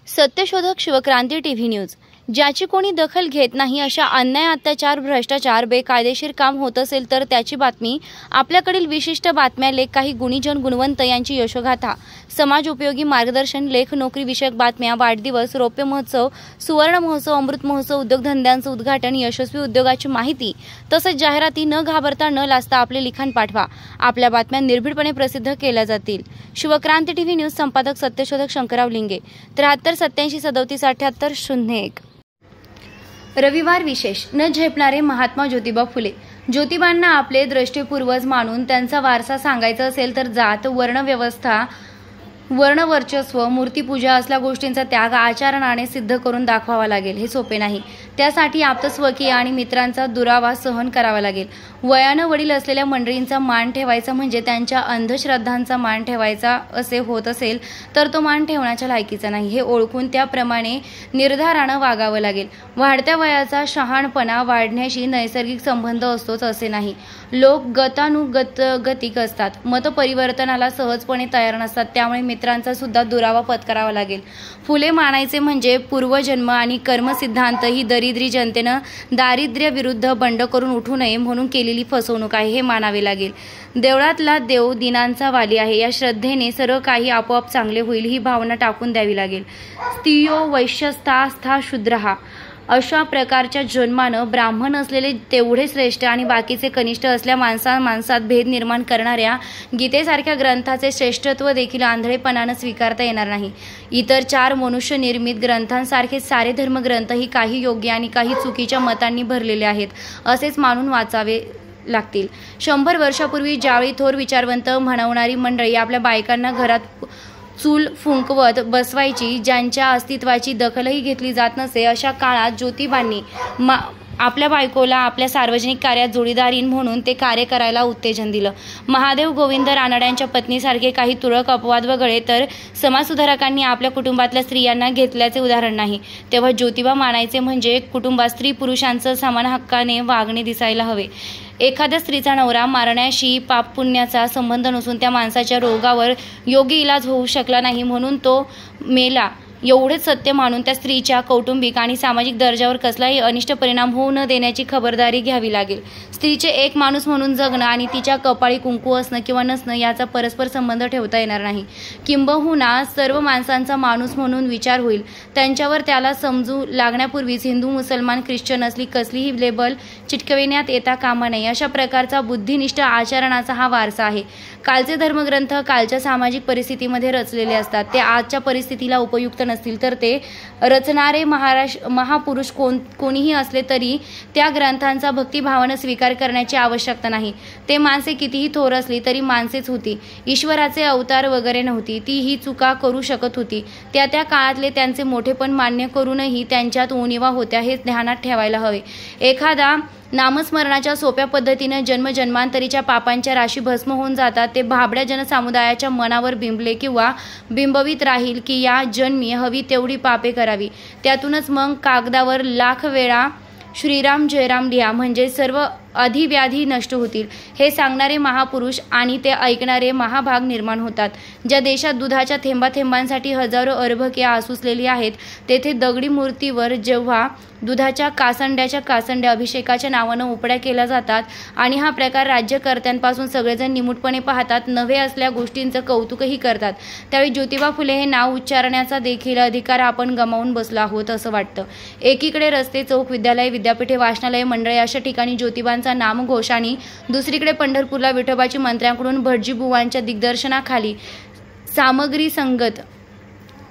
सत्यशोधक Shivkranti TV news. ज्याची कोणी दखल घेत नाही अशा अन्याय, अत्याचार, भ्रष्टाचार, बेकायदेशीर काम होत असेल तर त्याची बातमी, आपल्याकडील विशिष्ट बातम्या, लेख, काही गुणीजन गुणवंत यांची यशोगाथा, समाज उपयोगी मार्गदर्शन, लेख, नोकरी विषयक बातम्या, वाढदिवस, रौप्य महोत्सव, सुवर्ण महोत्सव, अमृत महोत्सव, उद्योगधंद्यांचं उद्घाटन, यशस्वी उद्योगाची माहिती तसंच जाहिराती न घाबरता न लाजता आपले लिखाण पाठवा। आपल्या बातम्या निर्भीडपणे प्रसिद्ध केल्या जातील। शिवक्रांती टीव्ही न्यूज संपादक सत्यशोधक शंकरराव लिंगे 73 87 37 78 01। रविवार विशेष। न झेपणारे महात्मा ज्योतिबा फुले। ज्योतिबांना आपले द्रष्टेपूर्वज मानून त्यांचा वारसा सांगायचा असेल तर जात, वर्णव्यवस्था, वर्णवर्चस्व, मूर्तीपूजा असल्या गोष्टींचा त्याग आचरणाने सिद्ध करून दाखवावा लागेल। हे सोपे नाही। त्यासाठी आप्तस्वकीय आणि मित्रांचा दुरावा सहन करावा लागेल। वयानं वडील असलेल्या मंडळींचा मान ठेवायचा म्हणजे त्यांच्या अंधश्रद्धांचा मान ठेवायचा असे होत असेल तर तो मान ठेवण्याच्या लायकीचा नाही, हे ओळखून त्याप्रमाणे निर्धारानं वागावं लागेल। वाढत्या वयाचा शहाणपणा वाढण्याशी नैसर्गिक संबंध असतोच असे नाही। लोक गतानुगतिक असतात, मतपरिवर्तनाला सहजपणे तयार नसतात, त्यामुळे मित्रांचा सुद्धा दुरावा पत्करावा लागेल। फुले मानायचे म्हणजे पूर्वजन्म आणि कर्मसिद्धांत ही दरिद्री जनतेनं दारिद्र्य विरुद्ध बंड करून उठू नये म्हणून केलेली फसवणूक आहे, हे मानावे लागेल। देवळातला देव दिनांचा वाली आहे या श्रद्धेने सर्व काही आपोआप चांगले होईल ही भावना टाकून द्यावी लागेल। स्त्रियो वैश्यस्था शूद्रहा अशा प्रकारच्या जन्मानं ब्राह्मण असलेले तेवढे श्रेष्ठ आणि बाकीचे कनिष्ठ असल्या माणसात भेद निर्माण करणाऱ्या गीतेसारख्या ग्रंथाचे श्रेष्ठत्व देखील आंधळेपणानं स्वीकारता येणार नाही। इतर 4 मनुष्य निर्मित ग्रंथांसारखे सारे धर्मग्रंथ ही काही योग्य आणि काही चुकीच्या मतांनी भरलेले आहेत असेच मानून वाचावे लागतील। 100 वर्षापूर्वी ज्यावेळी थोर विचारवंत म्हणवणारी मंडळी आपल्या बायकांना घरात चूल फुंकवत बसवायची, ज्यांच्या अस्तित्वाची दखलही घेतली जात नसे, अशा काळात ज्योतिबांनी आपल्या बायकोला आपल्या सार्वजनिक कार्यात जोडीदारीण म्हणून ते कार्य करायला उत्तेजन दिलं। महादेव गोविंद रानड्यांच्या पत्नीसारखे काही तुरळक अपवाद वगळे तर समाजसुधारकांनी आपल्या कुटुंबातल्या स्त्रियांना घेतल्याचे उदाहरण नाही। तेव्हा ज्योतिबा मानायचे म्हणजे कुटुंबात स्त्री पुरुषांचं समान हक्काने वागणे दिसायला हवे। एखाद्या स्त्रीचा नवरा मारण्याशी पाप पुण्याचा संबंध नसून त्या माणसाच्या रोगावर योग्य इलाज होऊ शकला नाही म्हणून तो मेला एवढेच सत्य मानून त्या स्त्रीच्या कौटुंबिक आणि सामाजिक दर्जावर कसलाही अनिष्ट परिणाम होऊ न देण्याची खबरदारी घ्यावी लागेल। स्त्रीचे एक माणूस म्हणून जगणं आणि तिच्या कपाळी कुंकू असणं किंवा नसणं याचा परस्पर संबंध ठेवता येणार नाही। किंबहुना सर्व माणसांचा माणूस म्हणून विचार होईल। त्यांच्यावर त्याला समजू लागण्यापूर्वीच हिंदू, मुसलमान, ख्रिश्चन असली कसलीही लेबल चिटकविण्यात येता कामा नये। अशा प्रकारचा बुद्धिनिष्ठ आचरणाचा हा वारसा आहे। कालचे धर्मग्रंथ कालच्या सामाजिक परिस्थितीमध्ये रचलेले असतात। ते आजच्या परिस्थितीला उपयुक्त नसतील तर ते रचणारे महापुरुष कोणीही असले तरी त्या ग्रंथांचा भक्तिभावानं स्वीकार करण्याची आवश्यकता नाही। ते माणसे कितीही थोर असली तरी माणसेच होती, ईश्वराचे अवतार वगैरे नव्हती। ती ही चुका करू शकत होती। त्या काळातले त्यांचे मोठेपण मान्य करूनही त्यांच्यात उणिवा होत्या हे ध्यानात ठेवायला हवे। एखादा नामस्मरणाच्या सोप्या पद्धतीनं जन्मजन्मांतरीच्या पापांच्या राशी भस्म होऊन जातात, ते भाबड्या जनसमुदायाच्या मनावर बिंबले किंवा बिंबवीत राहील की या जन्मी हवी तेवढी पापे करावी, त्यातूनच मग कागदावर लाख वेळा श्रीराम जयराम लिहा म्हणजे सर्व अधिव्याधी नष्ट होतील, हे सांगणारे महापुरुष आणि ते ऐकणारे महाभाग निर्माण होतात। ज्या देशात दुधाच्या थेंबाथेंबांसाठी हजारो अर्भके आसुसलेली आहेत, तेथे दगडी मूर्तीवर जेव्हा दुधाच्या कासंड्या अभिषेकाच्या नावानं उपड्या केल्या जातात आणि हा प्रकार राज्यकर्त्यांपासून सगळेजण निमूटपणे पाहतात, नव्हे असल्या गोष्टींचं कौतुकही करतात, त्यावेळी ज्योतिबा फुले हे नाव उच्चारण्याचा देखील अधिकार आपण गमावून बसलो आहोत असं वाटतं। एकीकडे रस्ते, चौक, विद्यालय, विद्यापीठे, वाचनालय, मंडळे अशा ठिकाणी ज्योतिबांचा नामघोष आणि दुसरीकडे पंढरपूरला विठोबाची मंत्र्यांकडून भटजीबुवांच्या दिग्दर्शनाखाली सामग्री संगत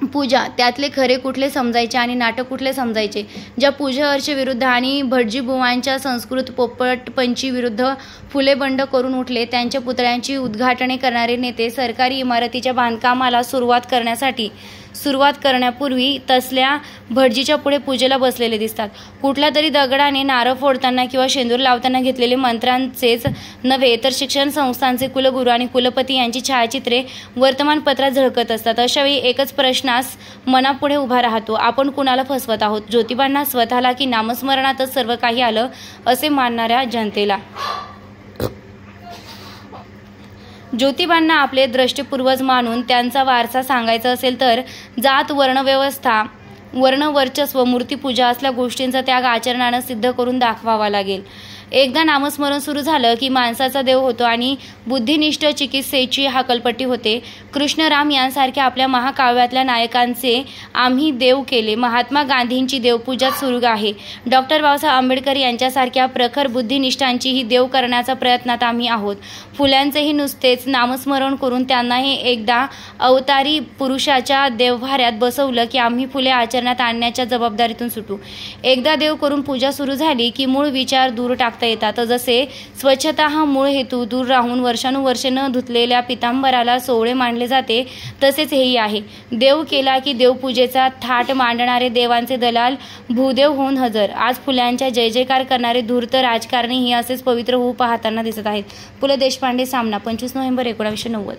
पूजा, त्यातले खरे कुठले समजायचे आणि नाटक कुठले समजायचे। ज्या पूजा अर्चे विरुद्ध आणि भटजीबुवांच्या संस्कृत पोपटपंची विरुद्ध फुले बंड करून उठले, त्यांच्या पुतळ्यांची उद्घाटने करणारे नेते सरकारी इमारतीच्या बांधकामाला सुरुवात करण्यापूर्वी तसल्या भटजीच्या पुढे पूजेला बसलेले दिसतात। कुठल्या तरी दगडाने नारळ फोडताना किंवा शेंदूर लावताना घेतलेले मंत्रांचेच नव्हे तर शिक्षण संस्थांचे कुलगुरू आणि कुलपती यांची छायाचित्रे वर्तमानपत्रात झळकत असतात। अशावेळी एकच प्रश्नास मनापुढे उभा राहतो, आपण कुणाला फसवत आहोत? ज्योतिबांना स्वतःला की नामस्मरणातच सर्व काही आलं असे मानणाऱ्या जनतेला? ज्योतिबांना आपले द्रष्टेपूर्वज मानून त्यांचा वारसा सांगायचा असेल तर जात, वर्णव्यवस्था, वर्णवर्चस्व, मूर्तीपूजा असल्या गोष्टींचा त्याग आचरणानं सिद्ध करून दाखवावा लागेल. एकदा नामस्मरण सुरू झालं की माणसाचा देव होतो आणि बुद्धिनिष्ठ चिकित्सेची हकालपट्टी होते. कृष्णराम यांसारख्या आपल्या महाकाव्यातल्या नायकांचे आम्ही देव केले. महात्मा गांधींची देवपूजा सुरू आहे. डॉक्टर बाबासाहेब आंबेडकर यांच्यासारख्या प्रखर बुद्धिनिष्ठांचीही देव करण्याचा प्रयत्नात आम्ही आहोत. फुल्यांचेही नुसतेच नामस्मरण करून त्यांनाही एकदा अवतारी पुरुषाच्या देवभाऱ्यात बसवलं की आम्ही फुले आचरणात आणण्याच्या जबाबदारीतून सुटू. एकदा देव करून पूजा सुरू झाली की मूळ विचार दूर टाकता येतात. जसे स्वच्छता हा मूळ हेतू दूर राहून वर्षानुवर्षे न धुतलेल्या पितांबराला सोवळे मानले जाते, तसेच हेही आहे. देव केला की देवपूजेचा थाट मांडणारे देवांचे दलाल भूदेव होऊन हजर. आज फुल्यांच्या जय जयकार करणारे धूर्त राजकारणीही असेच पवित्र होऊ पाहताना दिसत आहेत. पु ल देशपांडे, सामना, 25 नोव्हेंबर 1990.